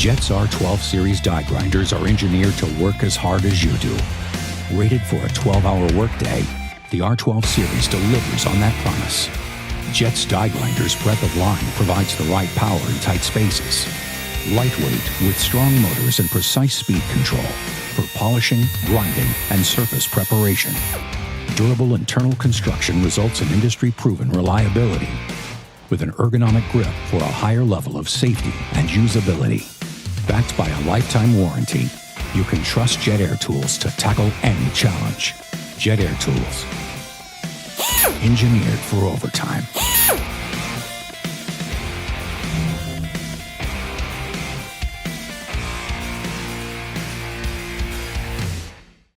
Jet's R12 Series die grinders are engineered to work as hard as you do. Rated for a 12-hour workday, the R12 Series delivers on that promise. Jet's die grinders' breadth of line provides the right power in tight spaces. Lightweight with strong motors and precise speed control for polishing, grinding, and surface preparation. Durable internal construction results in industry-proven reliability with an ergonomic grip for a higher level of safety and usability. Backed by a lifetime warranty, you can trust Jet Air Tools to tackle any challenge. Jet Air Tools. Engineered for overtime.